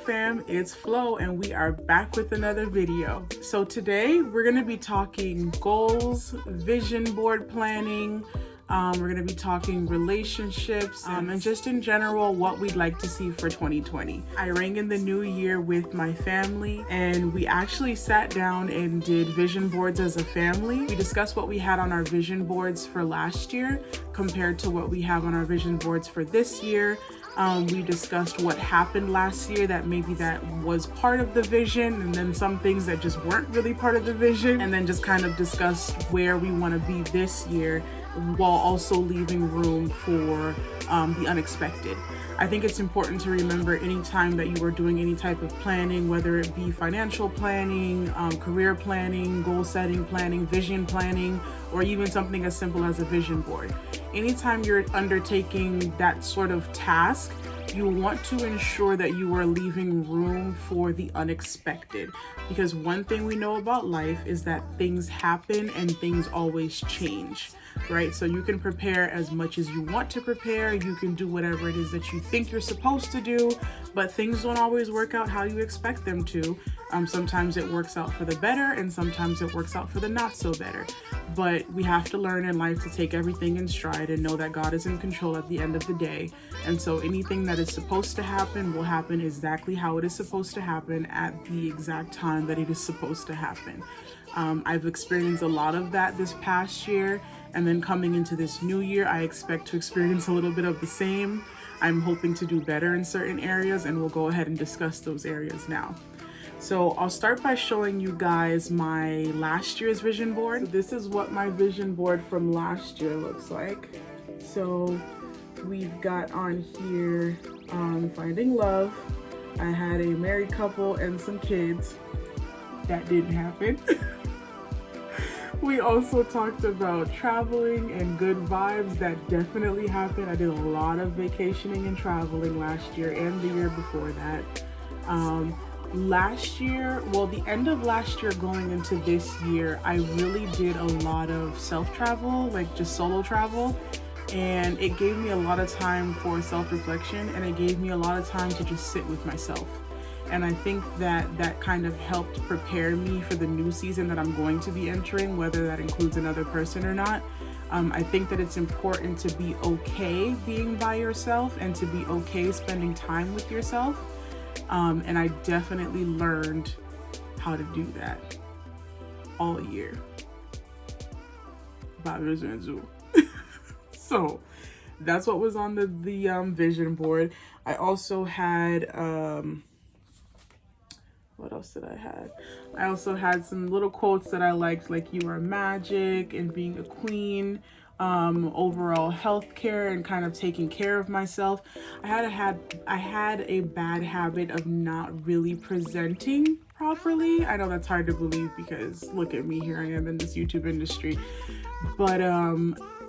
Fam, it's Flo and we are back with another video. So today we're going to be talking goals, vision board planning, we're going to be talking relationships, and just in general what we'd like to see for 2020. I rang in the new year with my family and we actually sat down and did vision boards as a family. We discussed what we had on our vision boards for last year compared to what we have on our vision boards for this year. We discussed what happened last year that maybe that was part of the vision, and then some things that just weren't really part of the vision, and then just kind of discussed where we want to be this year while also leaving room for the unexpected. I think it's important to remember anytime that you are doing any type of planning, whether it be financial planning, career planning, goal setting planning, vision planning, or even something as simple as a vision board. Anytime you're undertaking that sort of task, you want to ensure that you are leaving room for the unexpected, because one thing we know about life is that things happen and things always change, right? So you can prepare as much as you want to prepare, you can do whatever it is that you think you're supposed to do, but things don't always work out how you expect them to. Sometimes it works out for the better and sometimes it works out for the not so better. But we have to learn in life to take everything in stride and know that God is in control at the end of the day. And so anything that is supposed to happen will happen exactly how it is supposed to happen at the exact time that it is supposed to happen. I've experienced a lot of that this past year, and then coming into this new year, I expect to experience a little bit of the same. I'm hoping to do better in certain areas, and we'll go ahead and discuss those areas now. So I'll start by showing you guys my last year's vision board. So this is what my vision board from last year looks like. So we've got on here finding love. I had a married couple and some kids. That didn't happen. We also talked about traveling and good vibes. That definitely happened. I did a lot of vacationing and traveling last year and the year before that. Last year, well, the end of last year going into this year, I really did a lot of self-travel, like just solo travel. And it gave me a lot of time for self-reflection, and it gave me a lot of time to just sit with myself. And I think that that kind of helped prepare me for the new season that I'm going to be entering, whether that includes another person or not. I think that it's important to be okay being by yourself and to be okay spending time with yourself. And I definitely learned how to do that all year. So that's what was on the vision board. I also had, what else did I have? I also had some little quotes that I liked, like "You are magic" and "Being a queen." Overall healthcare and kind of taking care of myself. I had a bad habit of not really presenting properly. I know that's hard to believe because look at me, here I am in this YouTube industry. But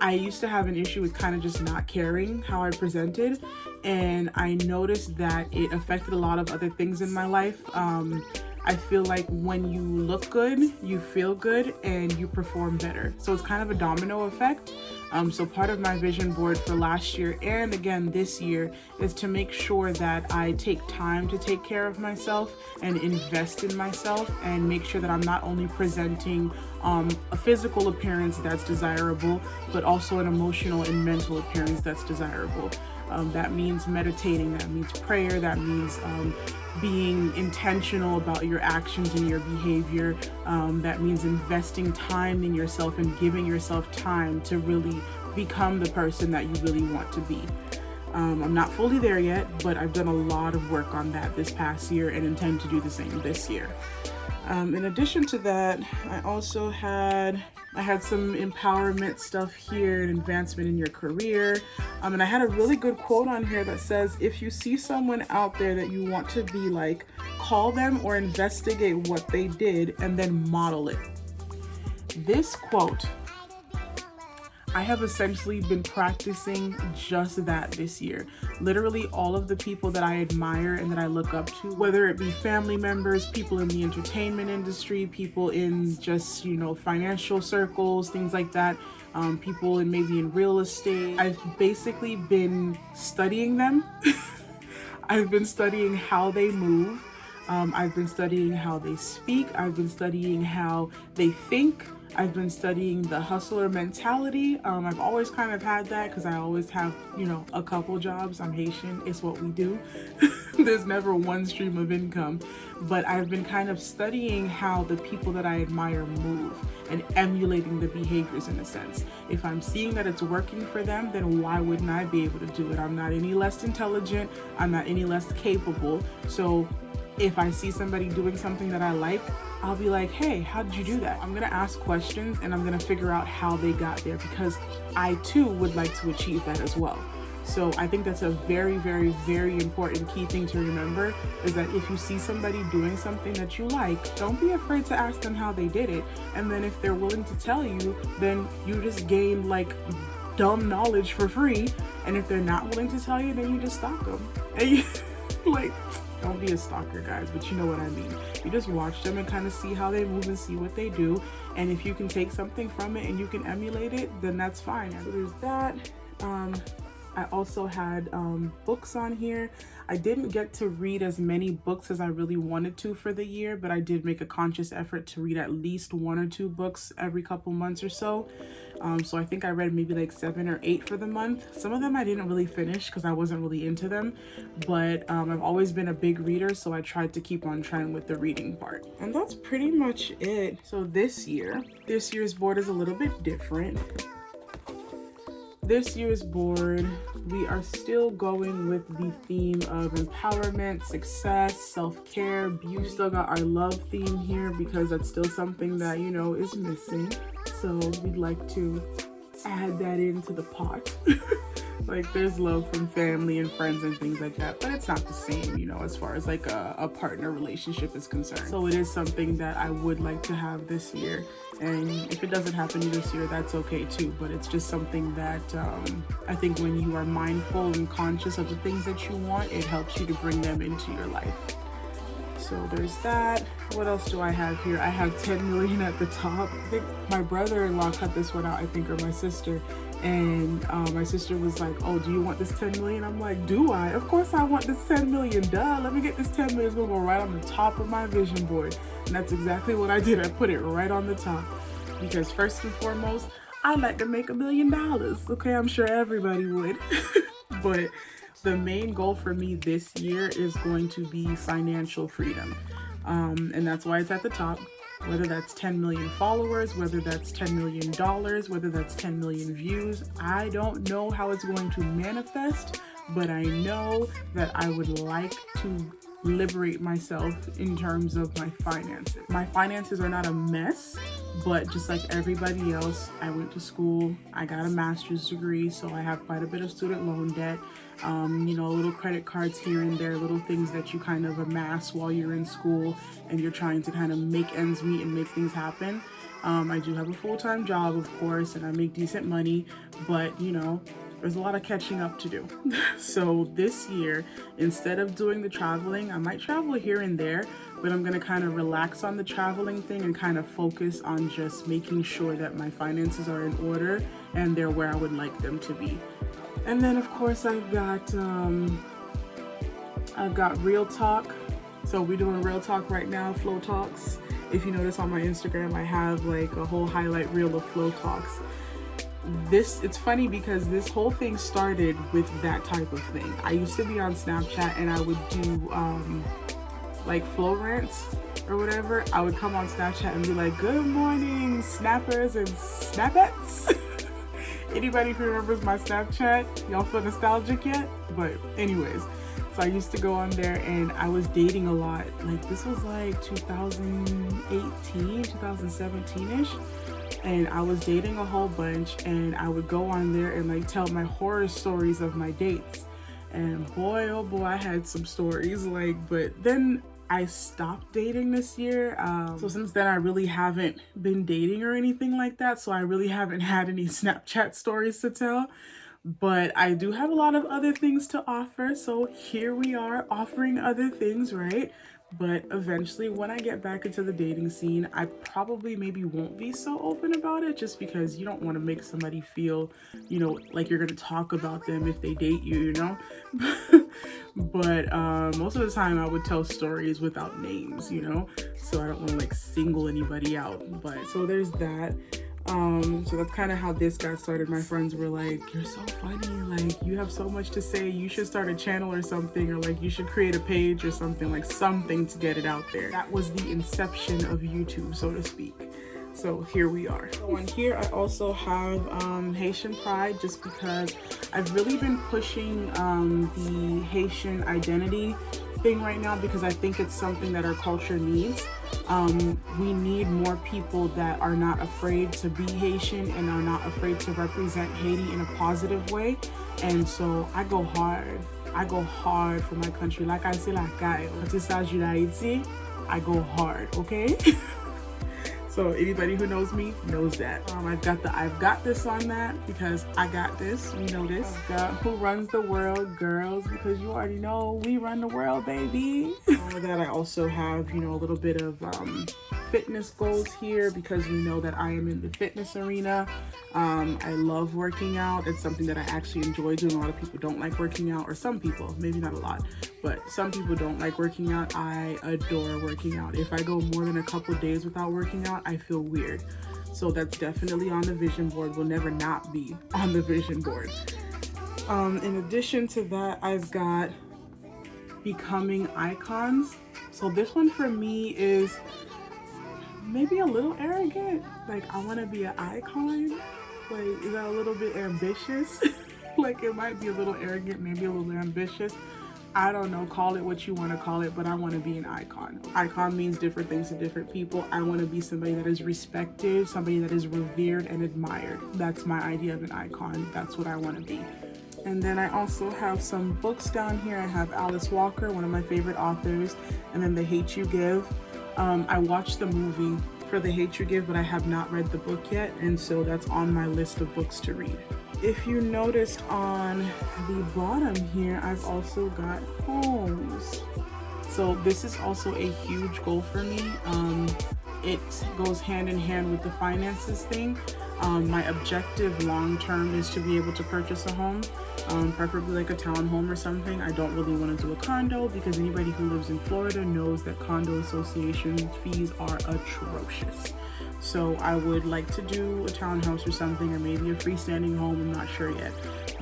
I used to have an issue with kind of just not caring how I presented, and I noticed that it affected a lot of other things in my life. I feel like when you look good, you feel good, and you perform better. So it's kind of a domino effect. So part of my vision board for last year and again this year is to make sure that I take time to take care of myself and invest in myself, and make sure that I'm not only presenting a physical appearance that's desirable, but also an emotional and mental appearance that's desirable. That means meditating, that means prayer, that means being intentional about your actions and your behavior. That means investing time in yourself and giving yourself time to really become the person that you really want to be. I'm not fully there yet, but I've done a lot of work on that this past year and intend to do the same this year. In addition to that, I had some empowerment stuff here and advancement in your career. And I had a really good quote on here that says, if you see someone out there that you want to be like, call them or investigate what they did and then model it. This quote, I have essentially been practicing just that this year. Literally all of the people that I admire and that I look up to, whether it be family members, people in the entertainment industry, people in just, you know, financial circles, things like that, people in maybe in real estate. I've basically been studying them. I've been studying how they move. I've been studying how they speak. I've been studying how they think. I've been studying the hustler mentality. I've always kind of had that because I always have, you know, a couple jobs. I'm Haitian, it's what we do. There's never one stream of income. But I've been kind of studying how the people that I admire move and emulating the behaviors in a sense. If I'm seeing that it's working for them, then why wouldn't I be able to do it? I'm not any less intelligent. I'm not any less capable. So if I see somebody doing something that I like, I'll be like, hey, how did you do that? I'm gonna ask questions and I'm gonna figure out how they got there, because I too would like to achieve that as well. So I think that's a very, very, very important key thing to remember, is that if you see somebody doing something that you like, don't be afraid to ask them how they did it. And then if they're willing to tell you, then you just gain like dumb knowledge for free. And if they're not willing to tell you, then you just stalk them. And you, like, don't be a stalker, guys, but you know what I mean. You just watch them and kind of see how they move and see what they do. And if you can take something from it and you can emulate it, then that's fine. So there's that. I also had books on here. I didn't get to read as many books as I really wanted to for the year, but I did make a conscious effort to read at least 1 or 2 books every couple months or so. So I think I read maybe like 7 or 8 for the month. Some of them I didn't really finish because I wasn't really into them, but I've always been a big reader, so I tried to keep on trying with the reading part. And that's pretty much it. So this year's board is a little bit different. This year's board, we are still going with the theme of empowerment, success, self-care, beauty. Still got our love theme here because that's still something that, you know, is missing. So we'd like to add that into the pot. Like, there's love from family and friends and things like that, but it's not the same, you know, as far as like a partner relationship is concerned. So it is something that I would like to have this year. And if it doesn't happen this year, that's okay too. But it's just something that I think when you are mindful and conscious of the things that you want, it helps you to bring them into your life. So there's that. What else do I have here? I have 10 million at the top. I think my brother-in-law cut this one out, I think, or my sister. And my sister was like, oh, do you want this 10 million? I'm like, do I? Of course I want this 10 million, duh. Let me get this 10 million. It's gonna go right on the top of my vision board. And that's exactly what I did. I put it right on the top. Because first and foremost, I'd like to make $1 million. Okay, I'm sure everybody would. But the main goal for me this year is going to be financial freedom. And that's why it's at the top. Whether that's 10 million followers, whether that's $10 million, whether that's 10 million views, I don't know how it's going to manifest, but I know that I would like to liberate myself in terms of my finances. My finances are not a mess, but just like everybody else, I went to school, I got a master's degree, so I have quite a bit of student loan debt. You know, little credit cards here and there, little things that you kind of amass while you're in school and you're trying to kind of make ends meet and make things happen. I do have a full-time job, of course, and I make decent money, but you know, there's a lot of catching up to do. So this year, instead of doing the traveling, I might travel here and there, but I'm gonna kind of relax on the traveling thing and kind of focus on just making sure that my finances are in order and they're where I would like them to be. And then of course I've got Real Talk. So we're doing Real Talk right now, Flow Talks. If you notice on my Instagram, I have like a whole highlight reel of Flow Talks. It's funny because this whole thing started with that type of thing. I used to be on Snapchat and I would do like flow rants or whatever. I would come on Snapchat and be like, good morning, snappers and snapettes. Anybody who remembers my Snapchat, y'all feel nostalgic yet? But anyways, so I used to go on there and I was dating a lot. Like this was like 2018, 2017-ish. And I was dating a whole bunch and I would go on there and like tell my horror stories of my dates. And boy, oh boy, I had some stories like, but then I stopped dating this year. So since then, I really haven't been dating or anything like that. So I really haven't had any Snapchat stories to tell. But I do have a lot of other things to offer. So here we are offering other things, right? But eventually when I get back into the dating scene, I probably maybe won't be so open about it, just because you don't want to make somebody feel, you know, like you're going to talk about them if they date you, you know? But most of the time I would tell stories without names, you know? So I don't want to like single anybody out. But so there's that. So that's kind of how this got started. My friends were like, you're so funny, like you have so much to say, you should start a channel or something, or like you should create a page or something, like something to get it out there. That was the inception of YouTube, so to speak. So here we are. So on here I also have Haitian pride, just because I've really been pushing the Haitian identity thing right now, because I think it's something that our culture needs. We need more people that are not afraid to be Haitian and are not afraid to represent Haiti in a positive way. And so I go hard. I go hard for my country. Like I say, like I go hard, okay? So anybody who knows me knows that. I've got this on that, because I got this, you know this. Got who runs the world, girls, because you already know we run the world, baby. With that, I also have, you know, a little bit of fitness goals here, because you know that I am in the fitness arena. I love working out. It's something that I actually enjoy doing. A lot of people don't like working out, or some people, maybe not a lot, but some people don't like working out. I adore working out. If I go more than a couple days without working out, I feel weird. So that's definitely on the vision board. Will never not be on the vision board. In addition to that, I've got becoming icons. So this one for me is maybe a little arrogant. Like, I want to be an icon. Like, is that a little bit ambitious? Like, it might be a little arrogant, maybe a little ambitious. I don't know, call it what you want to call it, but I want to be an icon. Icon means different things to different people. I want to be somebody that is respected, somebody that is revered and admired. That's my idea of an icon. That's what I want to be. And then I also have some books down here. I have Alice Walker, one of my favorite authors, and then The Hate You Give. I watched the movie for The Hate You Give, but I have not read the book yet, and so that's on my list of books to read. If you noticed on the bottom here, I've also got homes. So this is also a huge goal for me. It goes hand in hand with the finances thing. My objective long term is to be able to purchase a home, preferably like a townhome or something. I don't really want to do a condo, because anybody who lives in Florida knows that condo association fees are atrocious. So I would like to do a townhouse or something, or maybe a freestanding home. I'm not sure yet,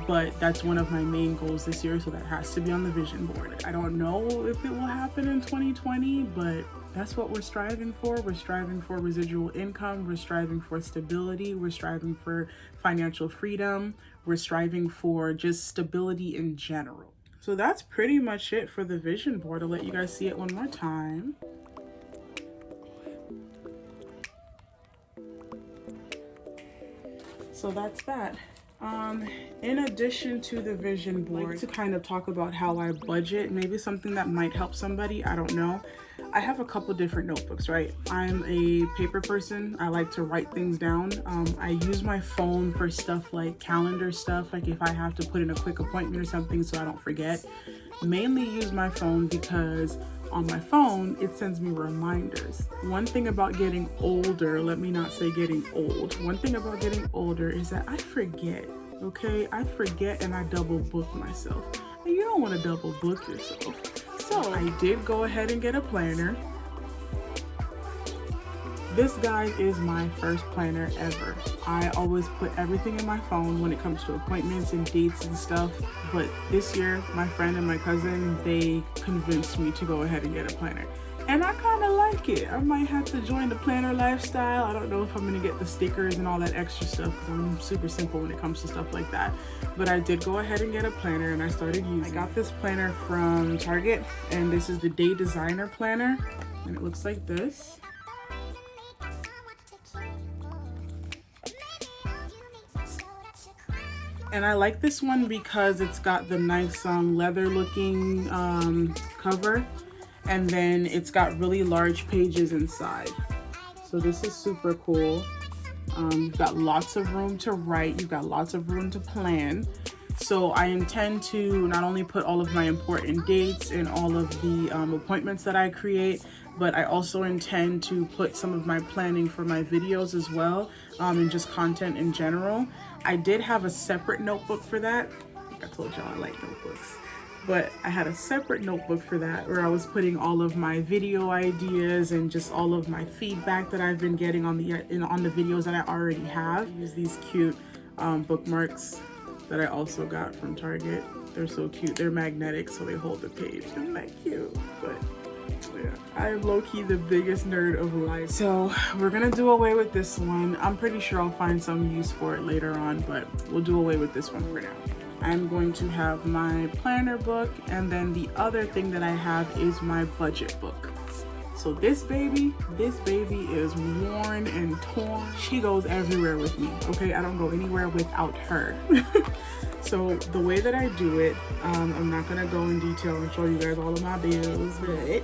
but that's one of my main goals this year. So that has to be on the vision board. I don't know if it will happen in 2020, but that's what we're striving for. We're striving for residual income. We're striving for stability. We're striving for financial freedom. We're striving for just stability in general. So that's pretty much it for the vision board. I'll let you guys see it one more time. So that's that. In addition to the vision board, I'd like to kind of talk about how I budget, maybe something that might help somebody, I don't know. I have a couple different notebooks, right? I'm a paper person. I like to write things down. I use my phone for stuff like calendar stuff, like if I have to put in a quick appointment or something so I don't forget. Mainly use my phone because on my phone, it sends me reminders. One thing about getting older, let me not say getting old. One thing about getting older is that I forget, okay? I forget and I double book myself. And you don't want to double book yourself. So I did go ahead and get a planner. This, guys, is my first planner ever. I always put everything in my phone when it comes to appointments and dates and stuff. But this year, my friend and my cousin, they convinced me to go ahead and get a planner. And I kind of like it. I might have to join the planner lifestyle. I don't know if I'm going to get the stickers and all that extra stuff, because I'm super simple when it comes to stuff like that. But I did go ahead and get a planner, and I started using it. I got this planner from Target, and this is the Day Designer Planner. And it looks like this. And I like this one because it's got the nice leather looking cover, And then it's got really large pages inside. So this is super cool. You've got lots of room to write, you've got lots of room to plan. So I intend to not only put all of my important dates and all of the appointments that I create, but I also intend to put some of my planning for my videos as well, and just content in general. I did have a separate notebook for that. I think I told y'all I like notebooks. But I had a separate notebook for that where I was putting all of my video ideas and just all of my feedback that I've been getting on the videos that I already have. I use these cute bookmarks that I also got from Target. They're so cute. They're magnetic, so they hold the page. Isn't that cute? But yeah, I am low-key the biggest nerd of life. So we're gonna do away with this one. I'm pretty sure I'll find some use for it later on, but we'll do away with this one for now. I'm going to have my planner book, and then the other thing that I have is my budget book. So this baby is worn and torn. She goes everywhere with me, okay? I don't go anywhere without her. So the way that I do it, I'm not gonna go in detail and show you guys all of my bills, but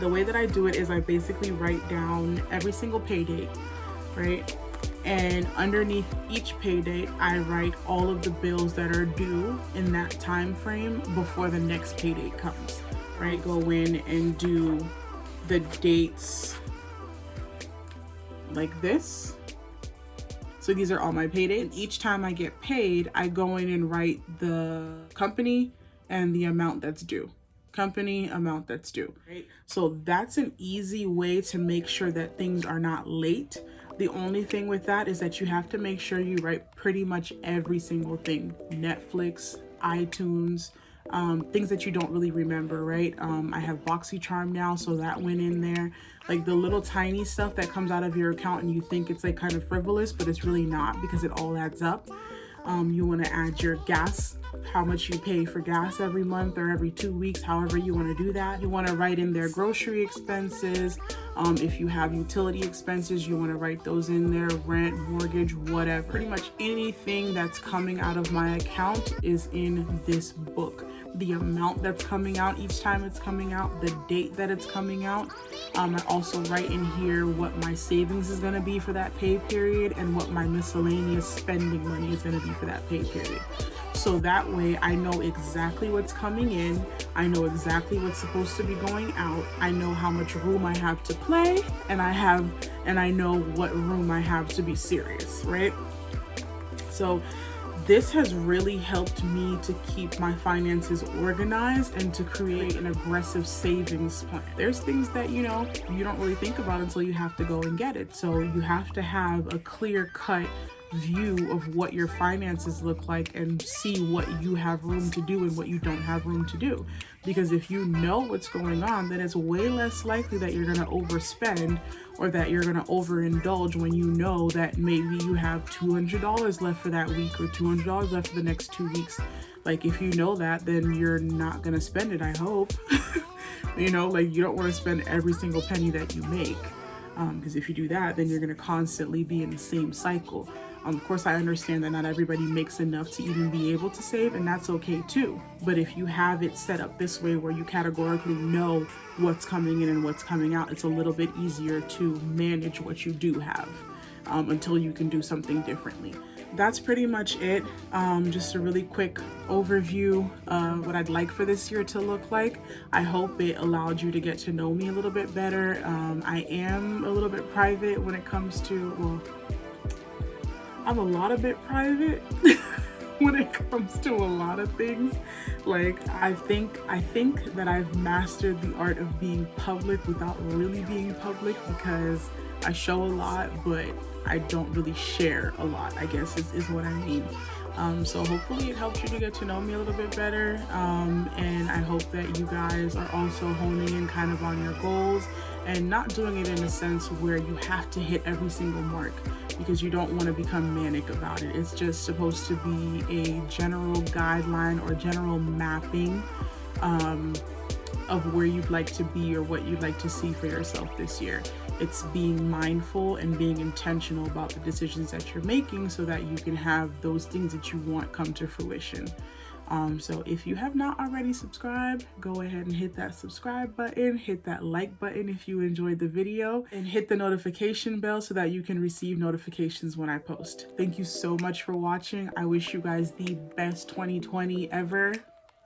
the way that I do it is I basically write down every single pay date, right? And underneath each pay date, I write all of the bills that are due in that time frame before the next pay date comes, right? Go in and do the dates like this. So these are all my pay dates. Each time I get paid, I go in and write the company and the amount that's due. Company, amount that's due, right? So that's an easy way to make sure that things are not late. The only thing with that is that you have to make sure you write pretty much every single thing. Netflix, iTunes, things that you don't really remember, right? I have BoxyCharm now, so that went in there. Like the little tiny stuff that comes out of your account and you think it's like kind of frivolous, but it's really not because it all adds up. You want to add your gas, how much you pay for gas every month or every 2 weeks, however you want to do that. You want to write in their grocery expenses. If you have utility expenses, you want to write those in there, rent, mortgage, whatever. Pretty much anything that's coming out of my account is in this book. The amount that's coming out each time it's coming out, the date that it's coming out. I also write in here what my savings is going to be for that pay period and what my miscellaneous spending money is going to be for that pay period. So that way I know exactly what's coming in. I know exactly what's supposed to be going out. I know how much room I have to play, and I know what room I have to be serious, right? So this has really helped me to keep my finances organized and to create an aggressive savings plan. There's things that, you know, you don't really think about until you have to go and get it. So you have to have a clear-cut view of what your finances look like and see what you have room to do and what you don't have room to do. Because if you know what's going on, then it's way less likely that you're going to overspend or that you're going to overindulge when you know that maybe you have $200 left for that week or $200 left for the next 2 weeks. Like if you know that, then you're not going to spend it, I hope. You know, like you don't want to spend every single penny that you make. Because if you do that, then you're going to constantly be in the same cycle. Of course, I understand that not everybody makes enough to even be able to save, and that's okay too. But if you have it set up this way where you categorically know what's coming in and what's coming out, it's a little bit easier to manage what you do have until you can do something differently. That's pretty much it. Just a really quick overview of what I'd like for this year to look like. I hope it allowed you to get to know me a little bit better. I am a little bit private when it comes to, well, I'm a lot of bit private when it comes to a lot of things. Like I think that I've mastered the art of being public without really being public, because I show a lot, but I don't really share a lot, I guess is what I mean. So hopefully it helps you to get to know me a little bit better. And I hope that you guys are also honing in kind of on your goals and not doing it in a sense where you have to hit every single mark, because you don't want to become manic about it. It's just supposed to be a general guideline or general mapping of where you'd like to be or what you'd like to see for yourself this year. It's being mindful and being intentional about the decisions that you're making so that you can have those things that you want come to fruition. So if you have not already subscribed, go ahead and hit that subscribe button, hit that like button if you enjoyed the video, and hit the notification bell so that you can receive notifications when I post. Thank you so much for watching. I wish you guys the best 2020 ever.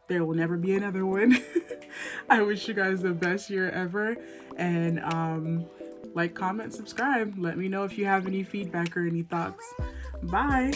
There will never be another one. I wish you guys the best year ever. And like, comment, subscribe. Let me know if you have any feedback or any thoughts. Bye.